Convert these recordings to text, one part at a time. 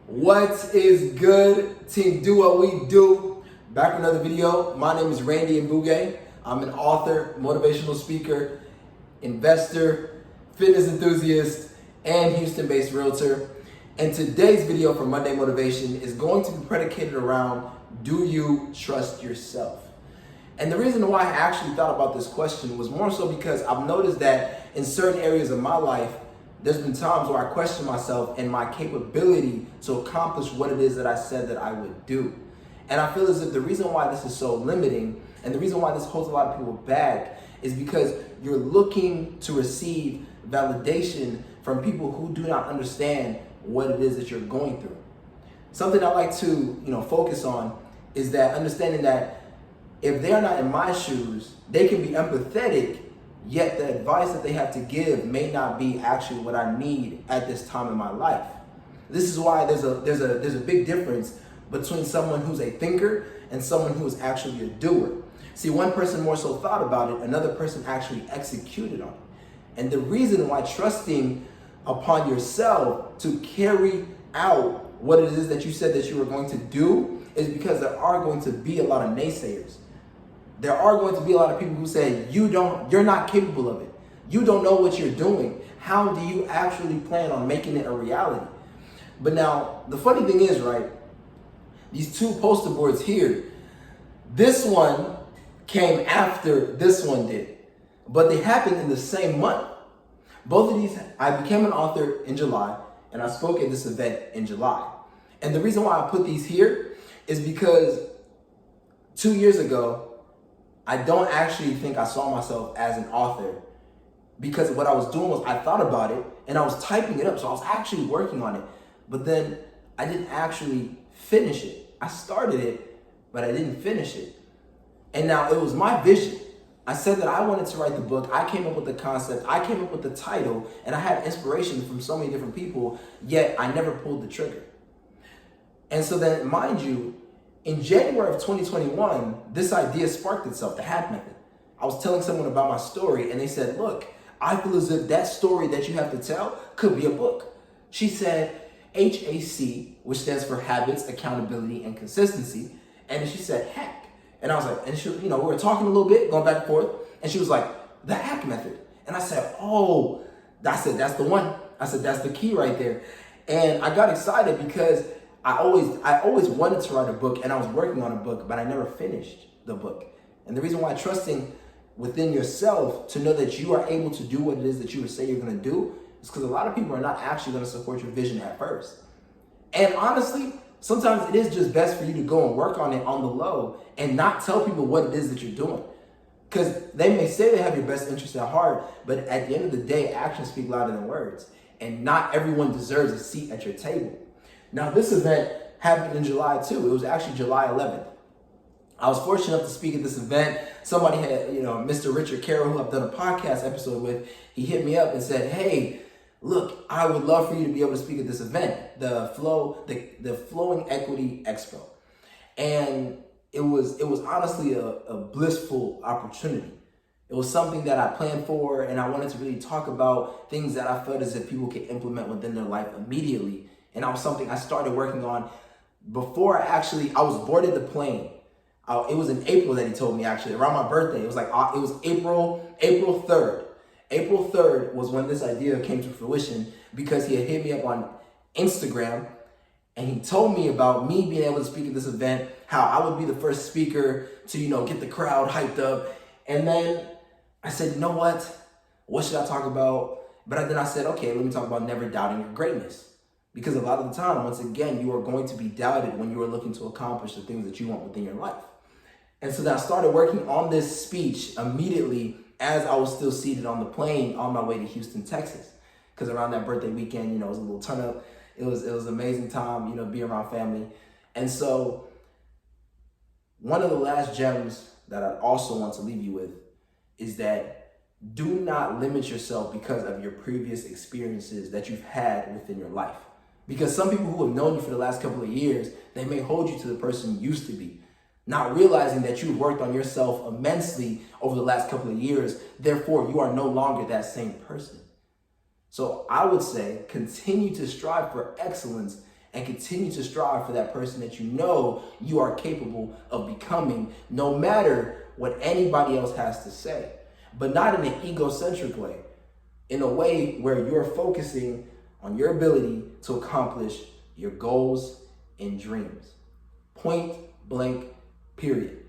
What is good, team? Do what we do. Back with another video. My name is Randy Mbuge. I'm an author, motivational speaker, investor, fitness enthusiast, and Houston-based realtor. And today's video for Monday Motivation is going to be predicated around, do you trust yourself? And the reason why I actually thought about this question was more so because I've noticed that in certain areas of my life, there's been times where I question myself and my capability to accomplish what it is that I said that I would do. And I feel as if the reason why this is so limiting and the reason why this holds a lot of people back is because you're looking to receive validation from people who do not understand what it is that you're going through. Something I like to, focus on is that understanding that if they're not in my shoes, they can be empathetic, yet the advice that they have to give may not be actually what I need at this time in my life. This is why there's a big difference between someone who's a thinker and someone who is actually a doer. See, one person more so thought about it, another person actually executed on it. And the reason why trusting upon yourself to carry out what it is that you said that you were going to do is because there are going to be a lot of naysayers. There are going to be a lot of people who say, you're not capable of it. You don't know what you're doing. How do you actually plan on making it a reality? But now, the funny thing is, right, these two poster boards here, this one came after this one did, but they happened in the same month. Both of these, I became an author in July, and I spoke at this event in July. And the reason why I put these here is because 2 years ago, I don't actually think I saw myself as an author, because what I was doing was I thought about it and I was typing it up. So I was actually working on it, but then I didn't actually finish it. I started it, but I didn't finish it. And now it was my vision. I said that I wanted to write the book. I came up with the concept. I came up with the title, and I had inspiration from so many different people, yet I never pulled the trigger. And so then, mind you, in January of 2021, this idea sparked itself, the hack method. I was telling someone about my story and they said, look, I feel as if that story that you have to tell could be a book. She said HAC, which stands for habits, accountability, and consistency. And she said hack. And I was like, and she, we were talking a little bit, going back and forth. And she was like, the hack method. And I said, that's the one. I said, that's the key right there. And I got excited because I always wanted to write a book, and I was working on a book, but I never finished the book. And the reason why trusting within yourself to know that you are able to do what it is that you would say you're going to do is because a lot of people are not actually going to support your vision at first. And honestly, sometimes it is just best for you to go and work on it on the low and not tell people what it is that you're doing. Because they may say they have your best interest at heart, but at the end of the day, actions speak louder than words. And not everyone deserves a seat at your table. Now, this event happened in July too. It was actually July 11th. I was fortunate enough to speak at this event. Somebody had, Mr. Richard Carroll, who I've done a podcast episode with, he hit me up and said, hey, look, I would love for you to be able to speak at this event, the Flowing Equity Expo. And it was honestly a blissful opportunity. It was something that I planned for, and I wanted to really talk about things that I felt as if people could implement within their life immediately. And that was something I started working on before I was boarded the plane. It was in April that he told me, actually, around my birthday. It was April 3rd. April 3rd was when this idea came to fruition, because he had hit me up on Instagram and he told me about me being able to speak at this event, how I would be the first speaker to, get the crowd hyped up. And then I said, you know what should I talk about? But then I said, okay, let me talk about never doubting your greatness. Because a lot of the time, once again, you are going to be doubted when you are looking to accomplish the things that you want within your life. And so then I started working on this speech immediately as I was still seated on the plane on my way to Houston, Texas. Because around that birthday weekend, it was a little turn up. It was an amazing time, being around family. And so one of the last gems that I also want to leave you with is that do not limit yourself because of your previous experiences that you've had within your life. Because some people who have known you for the last couple of years, they may hold you to the person you used to be, not realizing that you've worked on yourself immensely over the last couple of years. Therefore, you are no longer that same person. So I would say continue to strive for excellence and continue to strive for that person that you know you are capable of becoming, no matter what anybody else has to say. But not in an egocentric way, in a way where you're focusing on your ability to accomplish your goals and dreams. Point blank, period.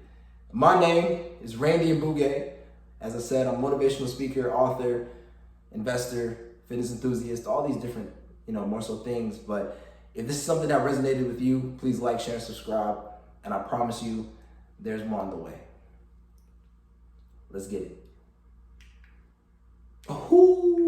My name is Randy Mbuge. As I said, I'm a motivational speaker, author, investor, fitness enthusiast, all these different, more so things. But if this is something that resonated with you, please like, share, and subscribe. And I promise you, there's more on the way. Let's get it. Ooh.